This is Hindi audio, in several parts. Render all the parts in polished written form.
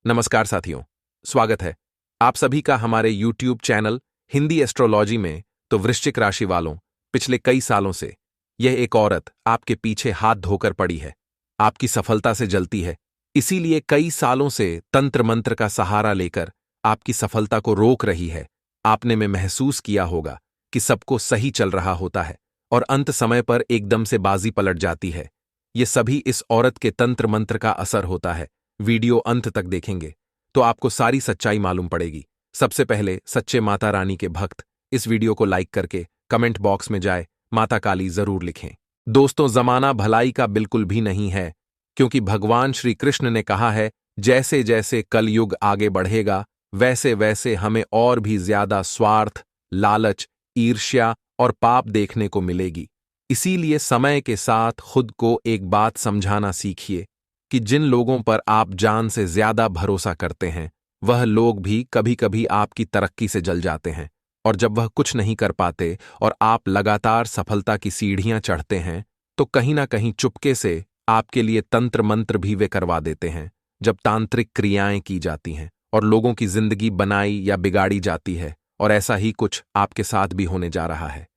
नमस्कार साथियों, स्वागत है आप सभी का हमारे YouTube चैनल हिंदी एस्ट्रोलॉजी में। तो वृश्चिक राशि वालों, पिछले कई सालों से यह एक औरत आपके पीछे हाथ धोकर पड़ी है, आपकी सफलता से जलती है। इसीलिए कई सालों से तंत्र मंत्र का सहारा लेकर आपकी सफलता को रोक रही है। आपने में महसूस किया होगा कि सब कुछ सही चल रहा होता है और अंत समय पर एकदम से बाजी पलट जाती है। ये सभी इस औरत के तंत्र मंत्र का असर होता है। वीडियो अंत तक देखेंगे तो आपको सारी सच्चाई मालूम पड़ेगी। सबसे पहले सच्चे माता रानी के भक्त इस वीडियो को लाइक करके कमेंट बॉक्स में जाए माता काली जरूर लिखें। दोस्तों, जमाना भलाई का बिल्कुल भी नहीं है, क्योंकि भगवान श्री कृष्ण ने कहा है जैसे जैसे कलयुग आगे बढ़ेगा वैसे वैसे हमें और भी ज्यादा स्वार्थ, लालच, ईर्ष्या और पाप देखने को मिलेगी। इसीलिए समय के साथ खुद को एक बात समझाना सीखिए कि जिन लोगों पर आप जान से ज्यादा भरोसा करते हैं वह लोग भी कभी कभी आपकी तरक्की से जल जाते हैं, और जब वह कुछ नहीं कर पाते और आप लगातार सफलता की सीढ़ियां चढ़ते हैं तो कहीं ना कहीं चुपके से आपके लिए तंत्र मंत्र भी वे करवा देते हैं। जब तांत्रिक क्रियाएं की जाती हैं और लोगों की जिंदगी बनाई या बिगाड़ी जाती है, और ऐसा ही कुछ आपके साथ भी होने जा रहा है।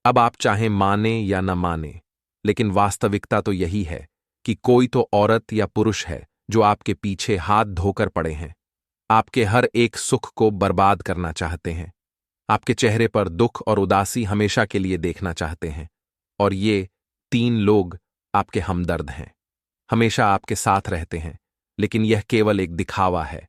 अब आप चाहें माने या न माने, लेकिन वास्तविकता तो यही है कि कोई तो औरत या पुरुष है जो आपके पीछे हाथ धोकर पड़े हैं, आपके हर एक सुख को बर्बाद करना चाहते हैं, आपके चेहरे पर दुख और उदासी हमेशा के लिए देखना चाहते हैं। और ये तीन लोग आपके हमदर्द हैं, हमेशा आपके साथ रहते हैं, लेकिन यह केवल एक दिखावा है।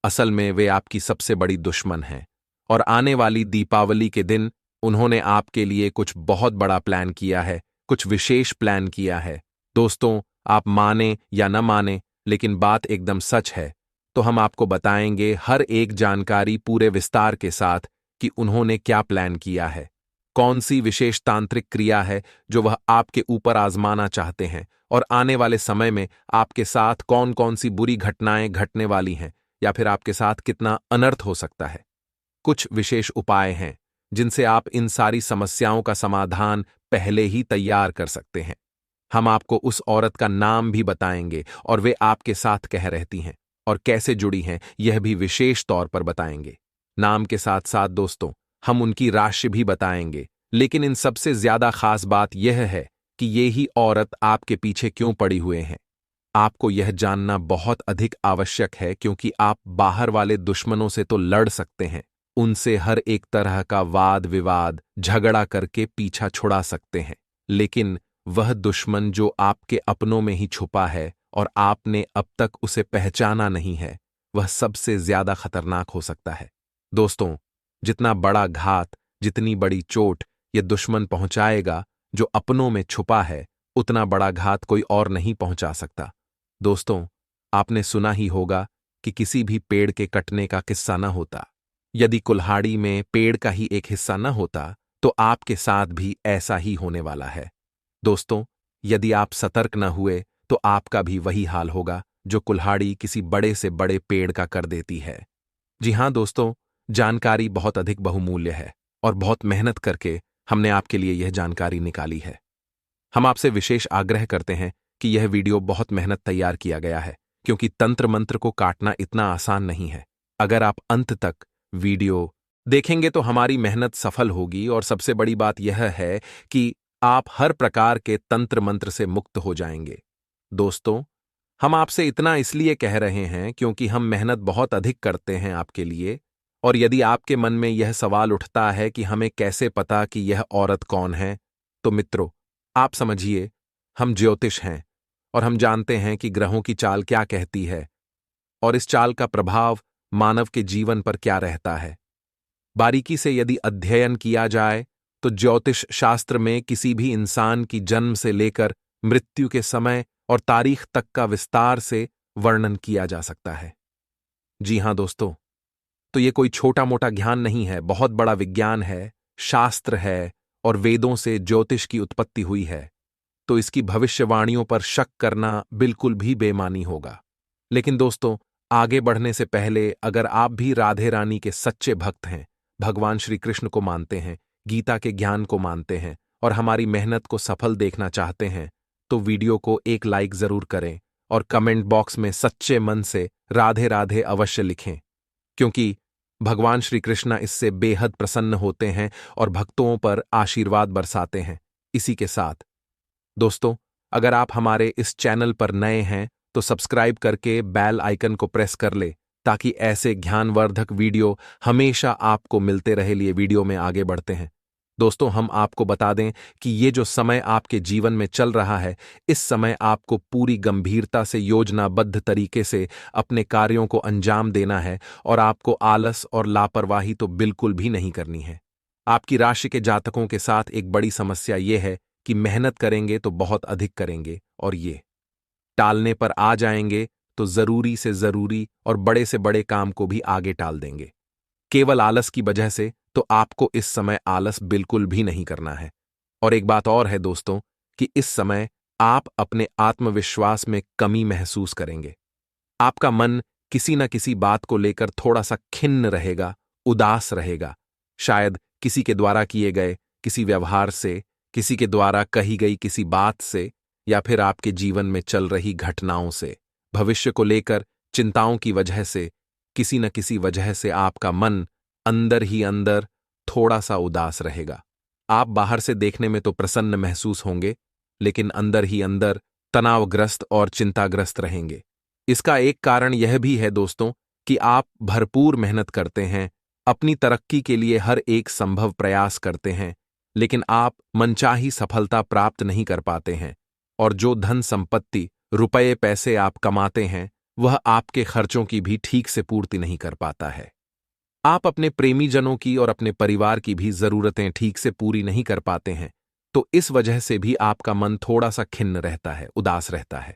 असल में वे आपकी सबसे बड़ी दुश्मन हैं, और आने वाली दीपावली के दिन उन्होंने आपके लिए कुछ बहुत बड़ा प्लान किया है, कुछ विशेष प्लान किया है। दोस्तों, आप माने या न माने, लेकिन बात एकदम सच है, तो हम आपको बताएंगे हर एक जानकारी पूरे विस्तार के साथ कि उन्होंने क्या प्लान किया है, कौन सी विशेष तांत्रिक क्रिया है जो वह आपके ऊपर आजमाना चाहते हैं, और आने वाले समय में आपके साथ कौन कौन सी बुरी घटनाएं घटने वाली हैं, या फिर आपके साथ कितना अनर्थ हो सकता है। कुछ विशेष उपाय हैं जिनसे आप इन सारी समस्याओं का समाधान पहले ही तैयार कर सकते हैं। हम आपको उस औरत का नाम भी बताएंगे और वे आपके साथ कह रहती हैं और कैसे जुड़ी हैं यह भी विशेष तौर पर बताएंगे। नाम के साथ साथ दोस्तों हम उनकी राशि भी बताएंगे, लेकिन इन सबसे ज्यादा खास बात यह है कि ये ही औरत आपके पीछे क्यों पड़ी हुए हैं। आपको यह जानना बहुत अधिक आवश्यक है, क्योंकि आप बाहर वाले दुश्मनों से तो लड़ सकते हैं, उनसे हर एक तरह का वाद विवाद झगड़ा करके पीछा छुड़ा सकते हैं, लेकिन वह दुश्मन जो आपके अपनों में ही छुपा है और आपने अब तक उसे पहचाना नहीं है, वह सबसे ज्यादा खतरनाक हो सकता है। दोस्तों, जितना बड़ा घात, जितनी बड़ी चोट यह दुश्मन पहुंचाएगा जो अपनों में छुपा है, उतना बड़ा घात कोई और नहीं पहुंचा सकता। दोस्तों, आपने सुना ही होगा कि किसी भी पेड़ के कटने का किस्सा न होता। यदि कुल्हाड़ी में पेड़ का ही एक हिस्सा न होता तो आपके साथ भी ऐसा ही होने वाला है। दोस्तों, यदि आप सतर्क न हुए तो आपका भी वही हाल होगा जो कुल्हाड़ी किसी बड़े से बड़े पेड़ का कर देती है। जी हां दोस्तों, जानकारी बहुत अधिक बहुमूल्य है और बहुत मेहनत करके हमने आपके लिए यह जानकारी निकाली है। हम आपसे विशेष आग्रह करते हैं कि यह वीडियो बहुत मेहनत तैयार किया गया है, क्योंकि तंत्र मंत्र को काटना इतना आसान नहीं है। अगर आप अंत तक वीडियो देखेंगे तो हमारी मेहनत सफल होगी, और सबसे बड़ी बात यह है कि आप हर प्रकार के तंत्र मंत्र से मुक्त हो जाएंगे। दोस्तों, हम आपसे इतना इसलिए कह रहे हैं क्योंकि हम मेहनत बहुत अधिक करते हैं आपके लिए, और यदि आपके मन में यह सवाल उठता है कि हमें कैसे पता कि यह औरत कौन है, तो मित्रों आप समझिए, हम ज्योतिष हैं और हम जानते हैं कि ग्रहों की चाल क्या कहती है और इस चाल का प्रभाव मानव के जीवन पर क्या रहता है। बारीकी से यदि अध्ययन किया जाए तो ज्योतिष शास्त्र में किसी भी इंसान की जन्म से लेकर मृत्यु के समय और तारीख तक का विस्तार से वर्णन किया जा सकता है। जी हां दोस्तों, तो ये कोई छोटा मोटा ज्ञान नहीं है, बहुत बड़ा विज्ञान है, शास्त्र है, और वेदों से ज्योतिष की उत्पत्ति हुई है। तो इसकी भविष्यवाणियों पर शक करना बिल्कुल भी बेमानी होगा। लेकिन दोस्तों, आगे बढ़ने से पहले अगर आप भी राधे रानी के सच्चे भक्त हैं, भगवान श्री कृष्ण को मानते हैं, गीता के ज्ञान को मानते हैं और हमारी मेहनत को सफल देखना चाहते हैं, तो वीडियो को एक लाइक जरूर करें और कमेंट बॉक्स में सच्चे मन से राधे राधे अवश्य लिखें, क्योंकि भगवान श्री कृष्ण इससे बेहद प्रसन्न होते हैं और भक्तों पर आशीर्वाद बरसाते हैं। इसी के साथ दोस्तों, अगर आप हमारे इस चैनल पर नए हैं तो सब्सक्राइब करके बेल आइकन को प्रेस कर ले, ताकि ऐसे ज्ञानवर्धक वीडियो हमेशा आपको मिलते रहे। लिए वीडियो में आगे बढ़ते हैं दोस्तों, हम आपको बता दें कि ये जो समय आपके जीवन में चल रहा है, इस समय आपको पूरी गंभीरता से योजनाबद्ध तरीके से अपने कार्यों को अंजाम देना है और आपको आलस और लापरवाही तो बिल्कुल भी नहीं करनी है। आपकी राशि के जातकों के साथ एक बड़ी समस्या यह है कि मेहनत करेंगे तो बहुत अधिक करेंगे और ये टालने पर आ जाएंगे तो जरूरी से जरूरी और बड़े से बड़े काम को भी आगे टाल देंगे, केवल आलस की वजह से। तो आपको इस समय आलस बिल्कुल भी नहीं करना है। और एक बात और है दोस्तों, कि इस समय आप अपने आत्मविश्वास में कमी महसूस करेंगे। आपका मन किसी न किसी बात को लेकर थोड़ा सा खिन्न रहेगा, उदास रहेगा। शायद किसी के द्वारा किए गए किसी व्यवहार से, किसी के द्वारा कही गई किसी बात से, या फिर आपके जीवन में चल रही घटनाओं से, भविष्य को लेकर चिंताओं की वजह से, किसी न किसी वजह से आपका मन अंदर ही अंदर थोड़ा सा उदास रहेगा। आप बाहर से देखने में तो प्रसन्न महसूस होंगे, लेकिन अंदर ही अंदर तनावग्रस्त और चिंताग्रस्त रहेंगे। इसका एक कारण यह भी है दोस्तों कि आप भरपूर मेहनत करते हैं, अपनी तरक्की के लिए हर एक संभव प्रयास करते हैं, लेकिन आप मनचाही सफलता प्राप्त नहीं कर पाते हैं। और जो धन संपत्ति, रुपये पैसे आप कमाते हैं, वह आपके खर्चों की भी ठीक से पूर्ति नहीं कर पाता है। आप अपने प्रेमीजनों की और अपने परिवार की भी जरूरतें ठीक से पूरी नहीं कर पाते हैं, तो इस वजह से भी आपका मन थोड़ा सा खिन्न रहता है, उदास रहता है।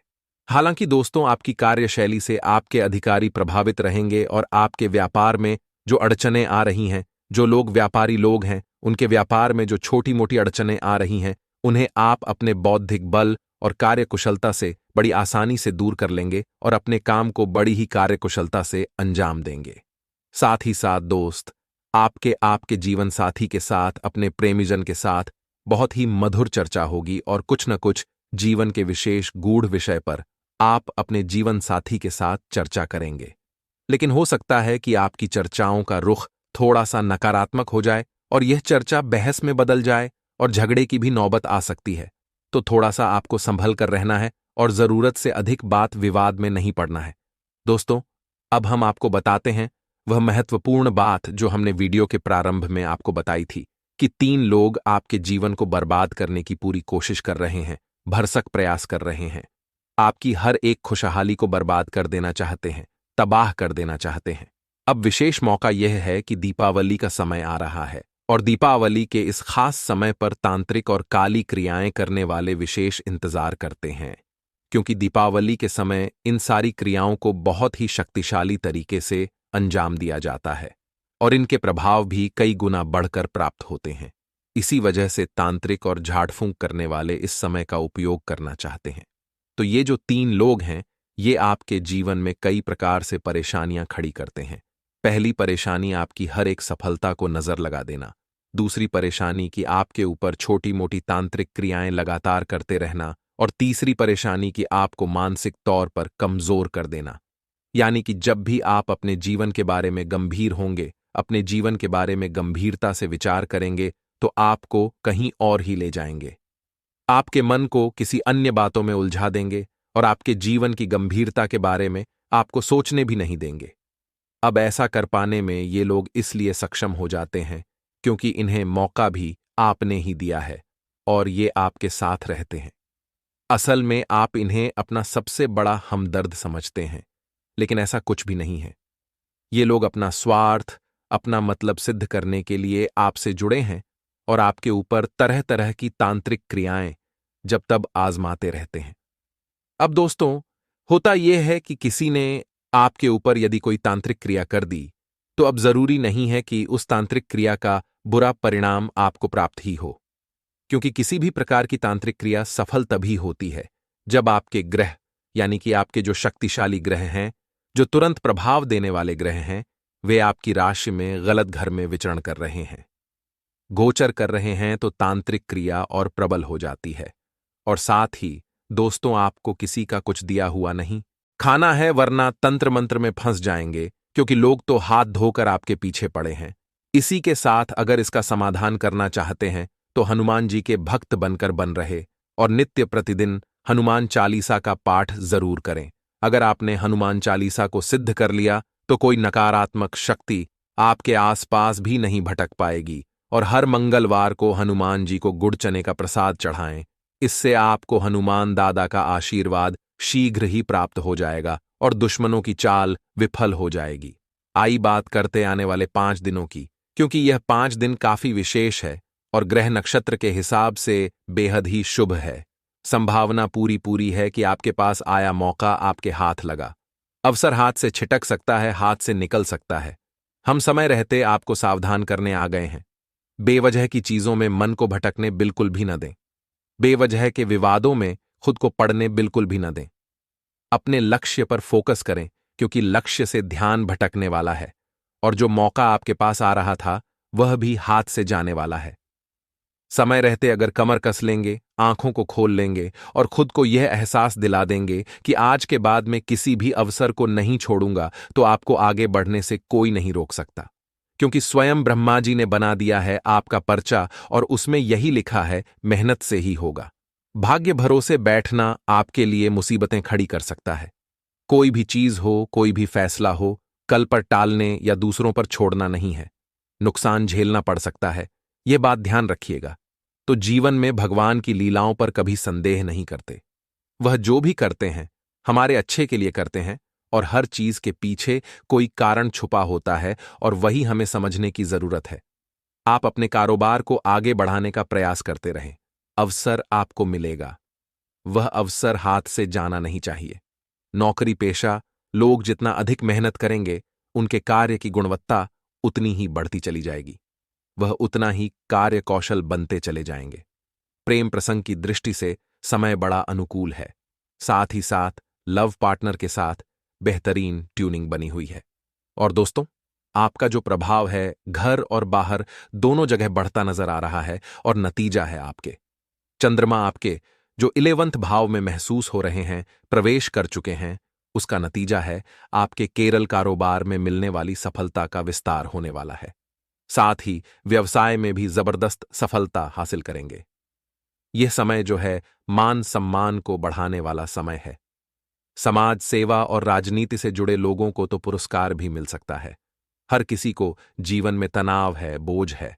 हालांकि दोस्तों, आपकी कार्यशैली से आपके अधिकारी प्रभावित रहेंगे और आपके व्यापार में जो अड़चनें आ रही हैं, जो लोग व्यापारी लोग हैं, उनके व्यापार में जो छोटी मोटी अड़चनें आ रही हैं, उन्हें आप अपने बौद्धिक बल और कार्यकुशलता से बड़ी आसानी से दूर कर लेंगे और अपने काम को बड़ी ही कार्यकुशलता से अंजाम देंगे। साथ ही साथ दोस्त, आपके जीवन साथी के साथ, अपने प्रेमीजन के साथ बहुत ही मधुर चर्चा होगी और कुछ न कुछ जीवन के विशेष गूढ़ विषय पर आप अपने जीवन साथी के साथ चर्चा करेंगे। लेकिन हो सकता है कि आपकी चर्चाओं का रुख थोड़ा सा नकारात्मक हो जाए और यह चर्चा बहस में बदल जाए और झगड़े की भी नौबत आ सकती है। तो थोड़ा सा आपको संभल कर रहना है और जरूरत से अधिक बात विवाद में नहीं पड़ना है। दोस्तों, अब हम आपको बताते हैं वह महत्वपूर्ण बात जो हमने वीडियो के प्रारंभ में आपको बताई थी, कि 3 लोग आपके जीवन को बर्बाद करने की पूरी कोशिश कर रहे हैं, भरसक प्रयास कर रहे हैं। आपकी हर एक खुशहाली को बर्बाद कर देना चाहते हैं, तबाह कर देना चाहते हैं। अब विशेष मौका यह है कि दीपावली का समय आ रहा है और दीपावली के इस खास समय पर तांत्रिक और काली क्रियाएं करने वाले विशेष इंतजार करते हैं, क्योंकि दीपावली के समय इन सारी क्रियाओं को बहुत ही शक्तिशाली तरीके से अंजाम दिया जाता है और इनके प्रभाव भी कई गुना बढ़कर प्राप्त होते हैं। इसी वजह से तांत्रिक और झाड़फूंक करने वाले इस समय का उपयोग करना चाहते हैं। तो ये जो 3 लोग हैं, ये आपके जीवन में कई प्रकार से परेशानियां खड़ी करते हैं। पहली परेशानी आपकी हर एक सफलता को नजर लगा देना। दूसरी परेशानी कि आपके ऊपर छोटी मोटी तांत्रिक क्रियाएं लगातार करते रहना। और तीसरी परेशानी कि आपको मानसिक तौर पर कमजोर कर देना। यानी कि जब भी आप अपने जीवन के बारे में गंभीर होंगे, अपने जीवन के बारे में गंभीरता से विचार करेंगे, तो आपको कहीं और ही ले जाएंगे। आपके मन को किसी अन्य बातों में उलझा देंगे और आपके जीवन की गंभीरता के बारे में आपको सोचने भी नहीं देंगे। अब ऐसा कर पाने में ये लोग इसलिए सक्षम हो जाते हैं क्योंकि इन्हें मौका भी आपने ही दिया है और ये आपके साथ रहते हैं। असल में आप इन्हें अपना सबसे बड़ा हमदर्द समझते हैं, लेकिन ऐसा कुछ भी नहीं है। ये लोग अपना स्वार्थ, अपना मतलब सिद्ध करने के लिए आपसे जुड़े हैं और आपके ऊपर तरह तरह की तांत्रिक क्रियाएं जब तब आजमाते रहते हैं। अब दोस्तों, होता यह है कि किसी ने आपके ऊपर यदि कोई तांत्रिक क्रिया कर दी, तो अब जरूरी नहीं है कि उस तांत्रिक क्रिया का बुरा परिणाम आपको प्राप्त ही हो, क्योंकि किसी भी प्रकार की तांत्रिक क्रिया सफल तभी होती है जब आपके ग्रह, यानी कि आपके जो शक्तिशाली ग्रह हैं, जो तुरंत प्रभाव देने वाले ग्रह हैं, वे आपकी राशि में गलत घर में विचरण कर रहे हैं, गोचर कर रहे हैं। तो तांत्रिक क्रिया और प्रबल हो जाती है। और साथ ही दोस्तों, आपको किसी का कुछ दिया हुआ नहीं, खाना है वरना तंत्र मंत्र में फंस जाएंगे, क्योंकि लोग तो हाथ धोकर आपके पीछे पड़े हैं। इसी के साथ अगर इसका समाधान करना चाहते हैं तो हनुमान जी के भक्त बनकर बन रहे और नित्य प्रतिदिन हनुमान चालीसा का पाठ जरूर करें। अगर आपने हनुमान चालीसा को सिद्ध कर लिया तो कोई नकारात्मक शक्ति आपके आसपास भी नहीं भटक पाएगी। और हर मंगलवार को हनुमान जी को गुड़ चने का प्रसाद चढ़ाएं। इससे आपको हनुमान दादा का आशीर्वाद शीघ्र ही प्राप्त हो जाएगा और दुश्मनों की चाल विफल हो जाएगी। आई बात करते आने वाले 5 दिनों की, क्योंकि यह 5 दिन काफी विशेष है और ग्रह नक्षत्र के हिसाब से बेहद ही शुभ है। संभावना पूरी पूरी है कि आपके पास आया मौका आपके हाथ लगा। अवसर हाथ से छिटक सकता है, हाथ से निकल सकता है। हम समय रहते आपको सावधान करने आ गए हैं। बेवजह की चीजों में मन को भटकने बिल्कुल भी न दें। बेवजह के विवादों में खुद को पड़ने बिल्कुल भी न दें। अपने लक्ष्य पर फोकस करें, क्योंकि लक्ष्य से ध्यान भटकने वाला है और जो मौका आपके पास आ रहा था वह भी हाथ से जाने वाला है। समय रहते अगर कमर कस लेंगे, आंखों को खोल लेंगे और खुद को यह एहसास दिला देंगे कि आज के बाद मैं किसी भी अवसर को नहीं छोड़ूंगा, तो आपको आगे बढ़ने से कोई नहीं रोक सकता। क्योंकि स्वयं ब्रह्मा जी ने बना दिया है आपका पर्चा और उसमें यही लिखा है, मेहनत से ही होगा। भाग्य भरोसे बैठना आपके लिए मुसीबतें खड़ी कर सकता है। कोई भी चीज हो, कोई भी फैसला हो, कल पर टालने या दूसरों पर छोड़ना नहीं है। नुकसान झेलना पड़ सकता है, यह बात ध्यान रखिएगा। तो जीवन में भगवान की लीलाओं पर कभी संदेह नहीं करते। वह जो भी करते हैं हमारे अच्छे के लिए करते हैं और हर चीज के पीछे कोई कारण छुपा होता है और वही हमें समझने की जरूरत है। आप अपने कारोबार को आगे बढ़ाने का प्रयास करते रहें। अवसर आपको मिलेगा, वह अवसर हाथ से जाना नहीं चाहिए। नौकरी पेशा लोग जितना अधिक मेहनत करेंगे, उनके कार्य की गुणवत्ता उतनी ही बढ़ती चली जाएगी। वह उतना ही कार्य कौशल बनते चले जाएंगे। प्रेम प्रसंग की दृष्टि से समय बड़ा अनुकूल है। साथ ही साथ लव पार्टनर के साथ बेहतरीन ट्यूनिंग बनी हुई है। और दोस्तों, आपका जो प्रभाव है घर और बाहर दोनों जगह बढ़ता नजर आ रहा है और नतीजा है आपके चंद्रमा आपके जो 11वें भाव में महसूस हो रहे हैं, प्रवेश कर चुके हैं। उसका नतीजा है आपके केरल कारोबार में मिलने वाली सफलता का विस्तार होने वाला है। साथ ही व्यवसाय में भी जबरदस्त सफलता हासिल करेंगे। यह समय जो है मान सम्मान को बढ़ाने वाला समय है। समाज सेवा और राजनीति से जुड़े लोगों को तो पुरस्कार भी मिल सकता है। हर किसी को जीवन में तनाव है, बोझ है,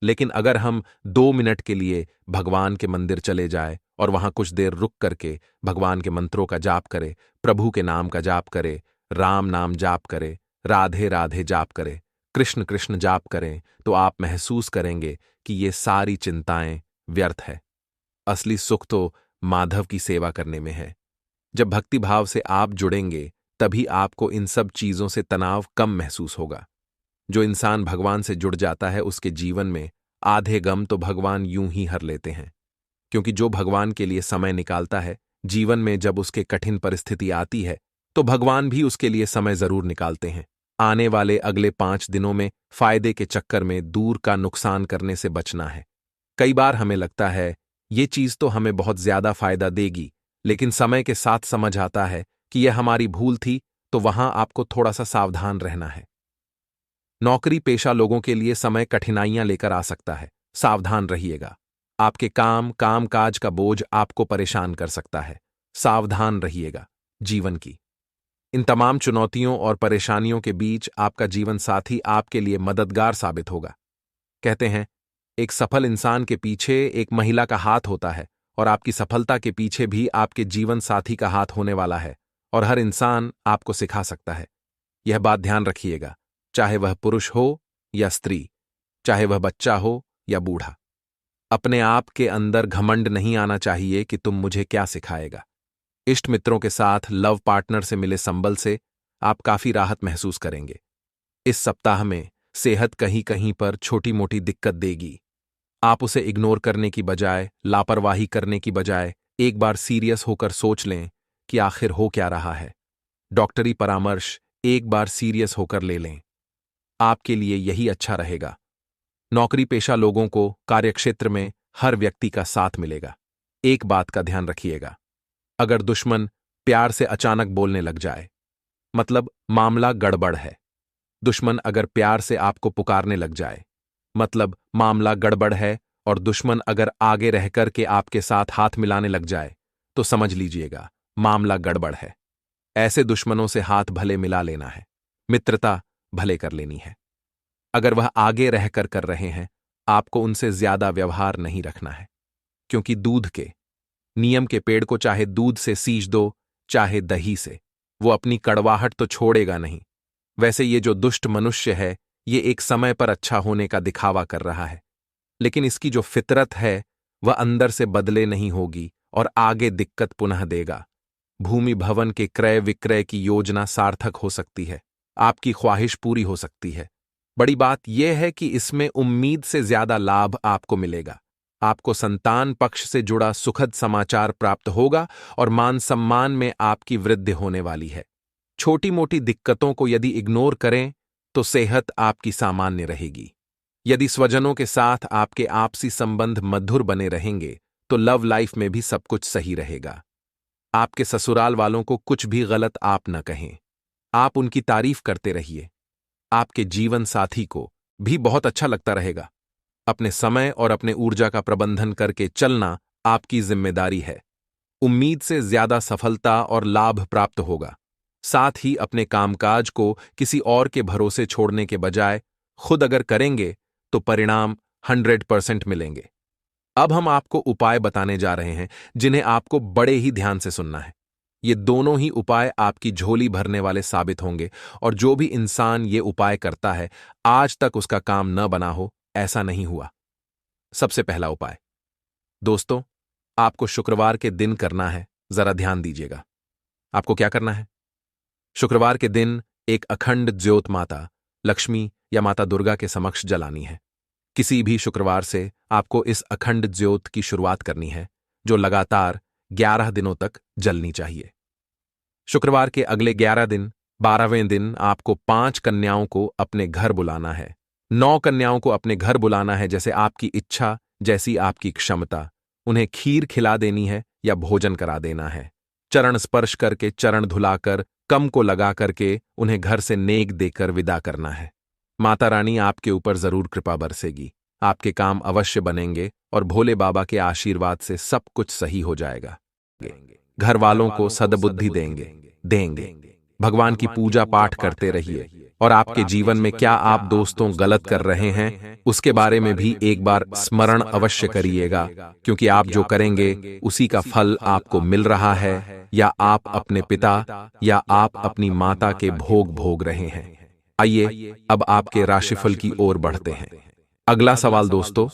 लेकिन अगर हम 2 मिनट के लिए भगवान के मंदिर चले जाए और वहां कुछ देर रुक करके भगवान के मंत्रों का जाप करें, प्रभु के नाम का जाप करें, राम नाम जाप करें, राधे राधे जाप करें, कृष्ण कृष्ण जाप करें, तो आप महसूस करेंगे कि ये सारी चिंताएं व्यर्थ है। असली सुख तो माधव की सेवा करने में है। जब भक्ति भाव से आप जुड़ेंगे तभी आपको इन सब चीजों से तनाव कम महसूस होगा। जो इंसान भगवान से जुड़ जाता है उसके जीवन में आधे गम तो भगवान यूं ही हर लेते हैं। क्योंकि जो भगवान के लिए समय निकालता है, जीवन में जब उसके कठिन परिस्थिति आती है तो भगवान भी उसके लिए समय जरूर निकालते हैं। आने वाले अगले 5 दिनों में फायदे के चक्कर में दूर का नुकसान करने से बचना है। कई बार हमें लगता है ये चीज तो हमें बहुत ज्यादा फायदा देगी, लेकिन समय के साथ समझ आता है कि यह हमारी भूल थी, तो वहां आपको थोड़ा सा सावधान रहना है। नौकरी पेशा लोगों के लिए समय कठिनाइयां लेकर आ सकता है, सावधान रहिएगा। आपके काम काज का बोझ आपको परेशान कर सकता है, सावधान रहिएगा। जीवन की इन तमाम चुनौतियों और परेशानियों के बीच आपका जीवन साथी आपके लिए मददगार साबित होगा। कहते हैं एक सफल इंसान के पीछे एक महिला का हाथ होता है और आपकी सफलता के पीछे भी आपके जीवन साथी का हाथ होने वाला है। और हर इंसान आपको सिखा सकता है, यह बात ध्यान रखिएगा। चाहे वह पुरुष हो या स्त्री, चाहे वह बच्चा हो या बूढ़ा। अपने आप के अंदर घमंड नहीं आना चाहिए कि तुम मुझे क्या सिखाएगा। इष्ट मित्रों के साथ लव पार्टनर से मिले संबल से आप काफी राहत महसूस करेंगे। इस सप्ताह में सेहत कहीं कहीं पर छोटी मोटी दिक्कत देगी। आप उसे इग्नोर करने की बजाय, लापरवाही करने की बजाय एक बार सीरियस होकर सोच लें कि आखिर हो क्या रहा है। डॉक्टरी परामर्श एक बार सीरियस होकर ले लें, आपके लिए यही अच्छा रहेगा। नौकरी पेशा लोगों को कार्यक्षेत्र में हर व्यक्ति का साथ मिलेगा। एक बात का ध्यान रखिएगा, अगर दुश्मन प्यार से अचानक बोलने लग जाए, मतलब मामला गड़बड़ है। दुश्मन अगर प्यार से आपको पुकारने लग जाए, मतलब मामला गड़बड़ है। और दुश्मन अगर आगे रहकर के आपके साथ हाथ मिलाने लग जाए तो समझ लीजिएगा मामला गड़बड़ है। ऐसे दुश्मनों से हाथ भले मिला लेना है, मित्रता भले कर लेनी है। अगर वह आगे रहकर कर रहे हैं, आपको उनसे ज्यादा व्यवहार नहीं रखना है, क्योंकि दूध के नियम के पेड़ को चाहे दूध से सींच दो चाहे दही से, वो अपनी कड़वाहट तो छोड़ेगा नहीं। वैसे ये जो दुष्ट मनुष्य है, ये एक समय पर अच्छा होने का दिखावा कर रहा है, लेकिन इसकी जो फितरत है वह अंदर से बदले नहीं होगी और आगे दिक्कत पुनः देगा। भूमि भवन के क्रय विक्रय की योजना सार्थक हो सकती है, आपकी ख्वाहिश पूरी हो सकती है। बड़ी बात यह है कि इसमें उम्मीद से ज्यादा लाभ आपको मिलेगा। आपको संतान पक्ष से जुड़ा सुखद समाचार प्राप्त होगा और मान सम्मान में आपकी वृद्धि होने वाली है। छोटी मोटी दिक्कतों को यदि इग्नोर करें तो सेहत आपकी सामान्य रहेगी। यदि स्वजनों के साथ आपके आपसी संबंध मधुर बने रहेंगे तो लव लाइफ में भी सब कुछ सही रहेगा। आपके ससुराल वालों को कुछ भी गलत आप न कहें, आप उनकी तारीफ करते रहिए। आपके जीवन साथी को भी बहुत अच्छा लगता रहेगा। अपने समय और अपने ऊर्जा का प्रबंधन करके चलना आपकी जिम्मेदारी है। उम्मीद से ज्यादा सफलता और लाभ प्राप्त होगा। साथ ही अपने कामकाज को किसी और के भरोसे छोड़ने के बजाय खुद अगर करेंगे तो परिणाम 100% मिलेंगे। अब हम आपको उपाय बताने जा रहे हैं जिन्हें आपको बड़े ही ध्यान से सुनना है। ये दोनों ही उपाय आपकी झोली भरने वाले साबित होंगे और जो भी इंसान ये उपाय करता है आज तक उसका काम न बना हो, ऐसा नहीं हुआ। सबसे पहला उपाय दोस्तों, आपको शुक्रवार के दिन करना है। जरा ध्यान दीजिएगा। आपको क्या करना है? शुक्रवार के दिन एक अखंड ज्योत माता लक्ष्मी या माता दुर्गा के समक्ष जलानी है। किसी भी शुक्रवार से आपको इस अखंड ज्योत की शुरुआत करनी है, जो लगातार 11 दिनों तक जलनी चाहिए। शुक्रवार के अगले 11 दिन 12वें दिन आपको 5 कन्याओं को अपने घर बुलाना है। 9 कन्याओं को अपने घर बुलाना है, जैसे आपकी इच्छा, जैसी आपकी क्षमता। उन्हें खीर खिला देनी है या भोजन करा देना है। चरण स्पर्श करके, चरण धुलाकर, कम को लगा करके उन्हें घर से नेक देकर विदा करना है। माता रानी आपके ऊपर जरूर कृपा बरसेगी, आपके काम अवश्य बनेंगे और भोले बाबा के आशीर्वाद से सब कुछ सही हो जाएगा। घर वालों को सद्बुद्धि देंगे। भगवान की पूजा पाठ करते रहिए और आपके जीवन में क्या आप दोस्तों गलत कर रहे हैं उसके बारे में भी एक बार स्मरण अवश्य करिएगा, क्योंकि आप जो करेंगे उसी का फल आपको मिल रहा है, या आप अपने पिता या आप अपनी माता के भोग रहे हैं। आइए अब आपके राशिफल की ओर बढ़ते हैं। अगला सवाल दोस्तों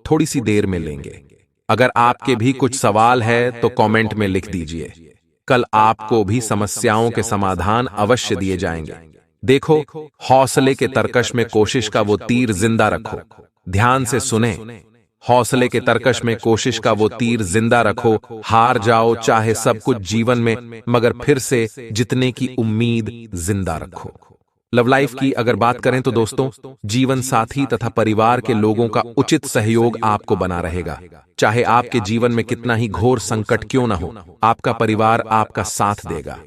थोड़ी सी देर में लेंगे। अगर आपके भी कुछ सवाल है तो कमेंट में लिख दीजिए। कल आपको भी समस्याओं के समाधान अवश्य दिए जाएंगे। देखो, हौसले के तरकश में कोशिश का वो तीर जिंदा रखो। ध्यान से सुने, हौसले के तरकश में कोशिश का वो तीर जिंदा रखो। हार जाओ चाहे सब कुछ जीवन में, मगर फिर से जितने की उम्मीद जिंदा रखो। लव लाइफ की अगर बात करें तो दोस्तों, जीवन साथी तथा परिवार के लोगों का उचित सहयोग आपको बना रहेगा। चाहे आपके जीवन में कितना ही घोर संकट क्यों न हो, आपका परिवार आपका साथ देगा।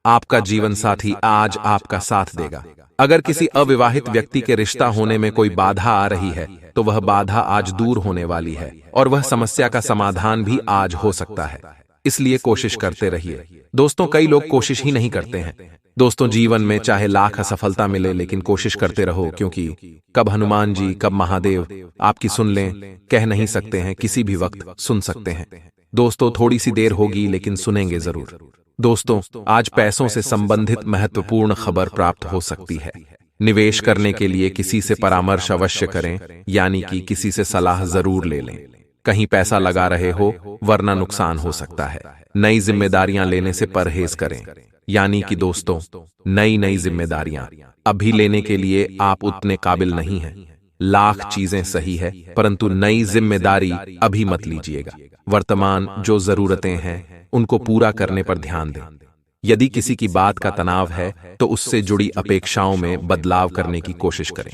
आपका जीवन साथी आज आपका साथ देगा। अगर किसी अविवाहित व्यक्ति के रिश्ता होने में कोई बाधा आ रही है तो वह बाधा आज दूर होने वाली है और वह समस्या का समाधान भी आज हो सकता है। इसलिए कोशिश करते रहिए। दोस्तों, कई लोग कोशिश ही नहीं करते हैं। दोस्तों, जीवन में चाहे लाख असफलता मिले लेकिन कोशिश करते रहो, क्योंकि कब हनुमान जी कब महादेव आपकी सुन लें कह नहीं सकते हैं, किसी भी वक्त सुन सकते हैं। दोस्तों, थोड़ी सी देर होगी लेकिन सुनेंगे जरूर। दोस्तों, आज पैसों से संबंधित महत्वपूर्ण खबर प्राप्त हो सकती है। निवेश करने के लिए किसी से परामर्श अवश्य करें, यानी कि किसी से सलाह जरूर ले लें। कहीं पैसा लगा रहे हो वरना नुकसान हो सकता है। नई जिम्मेदारियां लेने से परहेज करें, यानी कि दोस्तों नई जिम्मेदारियां अभी लेने के लिए आप उतने काबिल नहीं हैं। लाख चीजें सही है, परंतु नई जिम्मेदारी अभी मत लीजिएगा। वर्तमान जो जरूरतें हैं उनको पूरा करने पर ध्यान दें। यदि किसी की बात का तनाव है तो उससे जुड़ी अपेक्षाओं में बदलाव करने की कोशिश करें।